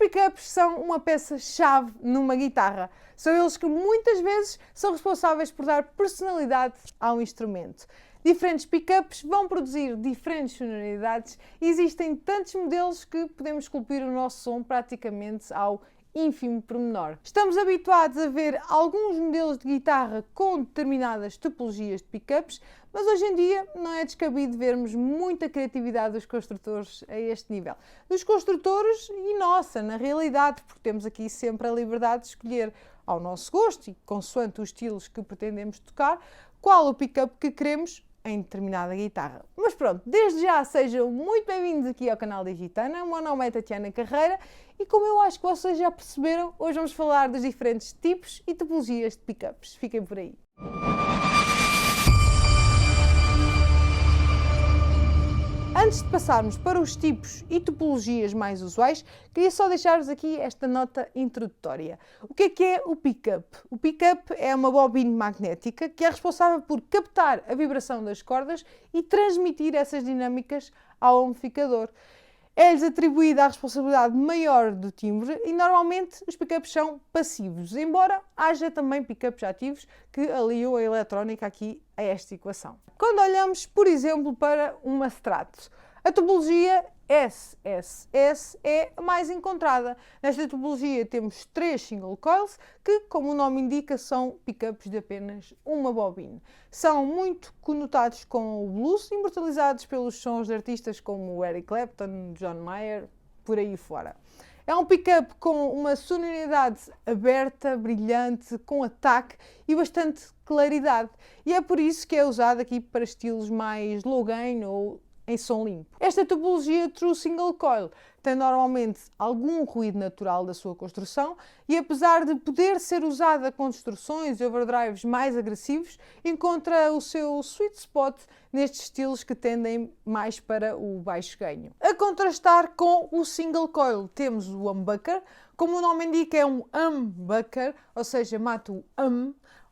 pickups são uma peça-chave numa guitarra. São eles que muitas vezes são responsáveis por dar personalidade ao instrumento. Diferentes pickups vão produzir diferentes sonoridades e existem tantos modelos que podemos esculpir o nosso som praticamente ao ínfimo pormenor. Estamos habituados a ver alguns modelos de guitarra com determinadas topologias de pickups, mas hoje em dia não é descabido vermos muita criatividade dos construtores a este nível. Dos construtores e nossa, na realidade, porque temos aqui sempre a liberdade de escolher ao nosso gosto e consoante os estilos que pretendemos tocar, qual o pickup que queremos em determinada guitarra. Mas pronto, desde já sejam muito bem-vindos aqui ao canal da Gitana. O meu nome é Tatiana Carreira e, como eu acho que vocês já perceberam, hoje vamos falar dos diferentes tipos e topologias de pickups. Fiquem por aí. Antes de passarmos para os tipos e topologias mais usuais, queria só deixar-vos aqui esta nota introdutória. O que é o pickup? O pickup é uma bobina magnética que é responsável por captar a vibração das cordas e transmitir essas dinâmicas ao amplificador. É-lhes atribuída a responsabilidade maior do timbre e normalmente os pickups são passivos, embora haja também pickups ativos que aliam a eletrónica aqui a esta equação. Quando olhamos, por exemplo, para uma Strat, a topologia SSS é a mais encontrada. Nesta topologia temos 3 single coils que, como o nome indica, são pickups de apenas uma bobina. São muito conotados com o blues, imortalizados pelos sons de artistas como Eric Clapton, John Mayer, por aí fora. É um pickup com uma sonoridade aberta, brilhante, com ataque e bastante claridade. E é por isso que é usado aqui para estilos mais low gain ou em som limpo. Esta topologia True Single Coil tem normalmente algum ruído natural da sua construção e, apesar de poder ser usada com distorções e overdrives mais agressivos, encontra o seu sweet spot nestes estilos que tendem mais para o baixo ganho. A contrastar com o Single Coil temos o humbucker. Como o nome indica, é um humbucker, ou seja, mata o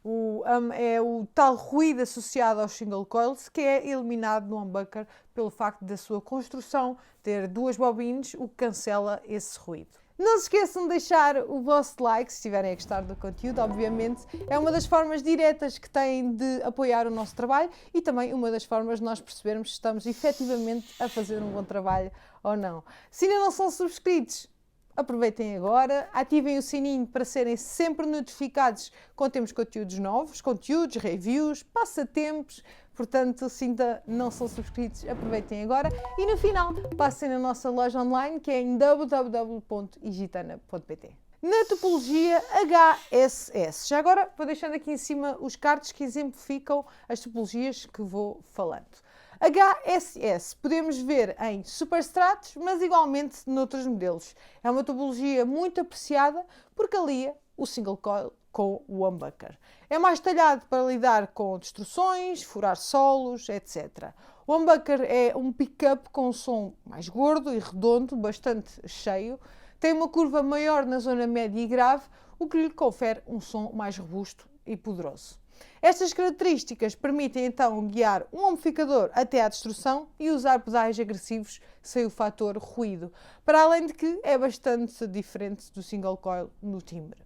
O é o tal ruído associado aos single coils que é eliminado no humbucker pelo facto da sua construção ter 2 bobinas, o que cancela esse ruído. Não se esqueçam de deixar o vosso like se estiverem a gostar do conteúdo, obviamente. É uma das formas diretas que têm de apoiar o nosso trabalho e também uma das formas de nós percebermos se estamos efetivamente a fazer um bom trabalho ou não. Se ainda não são subscritos, aproveitem agora, ativem o sininho para serem sempre notificados quando temos conteúdos novos, conteúdos, reviews, passatempos. Portanto, se ainda não são subscritos, aproveitem agora. E no final, passem na nossa loja online, que é em www.igitana.pt. Na topologia HSS. Já agora, vou deixando aqui em cima os cards que exemplificam as topologias que vou falando. HSS podemos ver em superstratos, mas igualmente noutros modelos. É uma topologia muito apreciada porque alia o single coil com o humbucker. É mais talhado para lidar com distorções, furar solos, etc. O humbucker é um pickup com um som mais gordo e redondo, bastante cheio. Tem uma curva maior na zona média e grave, o que lhe confere um som mais robusto e poderoso. Estas características permitem então guiar um amplificador até à distorção e usar pedais agressivos sem o fator ruído, para além de que é bastante diferente do single coil no timbre.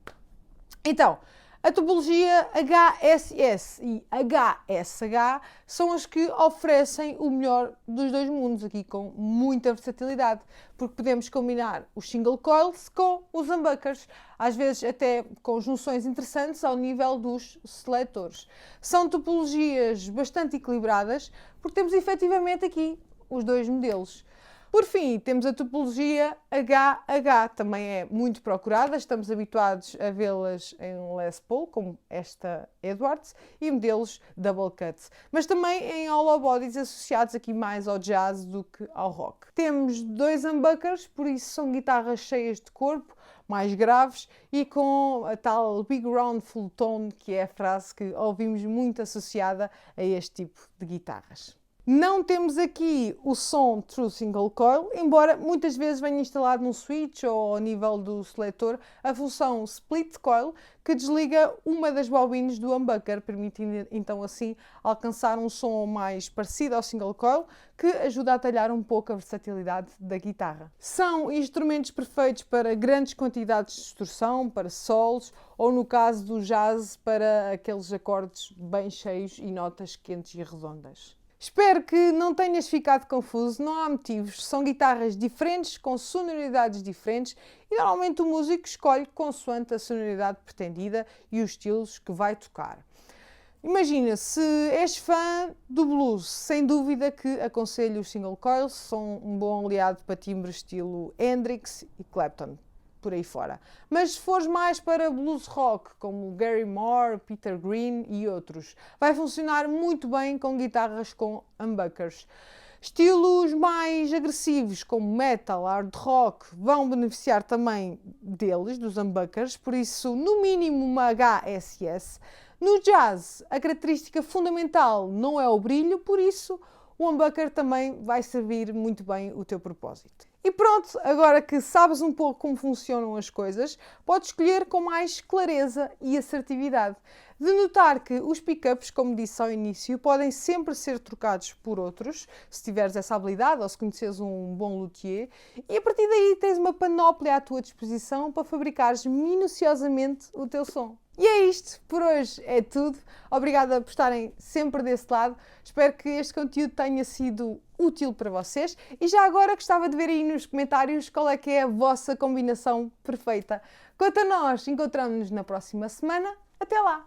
Então, a topologia HSS e HSH são as que oferecem o melhor dos dois mundos, aqui com muita versatilidade, porque podemos combinar os single coils com os humbuckers, às vezes até com junções interessantes ao nível dos seletores. São topologias bastante equilibradas, porque temos efetivamente aqui os dois modelos. Por fim, temos a topologia HH, também é muito procurada, estamos habituados a vê-las em Les Paul, como esta Edwards, e modelos double cut, mas também em hollow bodies associados aqui mais ao jazz do que ao rock. Temos 2 humbuckers, por isso são guitarras cheias de corpo, mais graves e com a tal big round full tone, que é a frase que ouvimos muito associada a este tipo de guitarras. Não temos aqui o som True Single Coil, embora muitas vezes venha instalado num switch ou ao nível do seletor a função Split Coil, que desliga uma das bobinas do humbucker, permitindo então assim alcançar um som mais parecido ao single coil, que ajuda a talhar um pouco a versatilidade da guitarra. São instrumentos perfeitos para grandes quantidades de distorção, para solos, ou no caso do jazz, para aqueles acordes bem cheios e notas quentes e redondas. Espero que não tenhas ficado confuso, não há motivos, são guitarras diferentes, com sonoridades diferentes e normalmente o músico escolhe consoante a sonoridade pretendida e os estilos que vai tocar. Imagina, se és fã do blues, sem dúvida que aconselho os single coils, são um bom aliado para timbres estilo Hendrix e Clapton. Por aí fora. Mas se fores mais para blues rock, como Gary Moore, Peter Green e outros, vai funcionar muito bem com guitarras com humbuckers. Estilos mais agressivos, como metal, hard rock, vão beneficiar também deles, dos humbuckers, por isso, no mínimo, uma HSS. No jazz, a característica fundamental não é o brilho, por isso, o humbucker também vai servir muito bem o teu propósito. E pronto, agora que sabes um pouco como funcionam as coisas, podes escolher com mais clareza e assertividade. De notar que os pickups, como disse ao início, podem sempre ser trocados por outros, se tiveres essa habilidade ou se conheceres um bom luthier, e a partir daí tens uma panóplia à tua disposição para fabricares minuciosamente o teu som. E é isto, por hoje é tudo. Obrigada por estarem sempre desse lado. Espero que este conteúdo tenha sido útil para vocês. E já agora gostava de ver aí nos comentários qual é que é a vossa combinação perfeita. Quanto a nós, encontramos-nos na próxima semana. Até lá!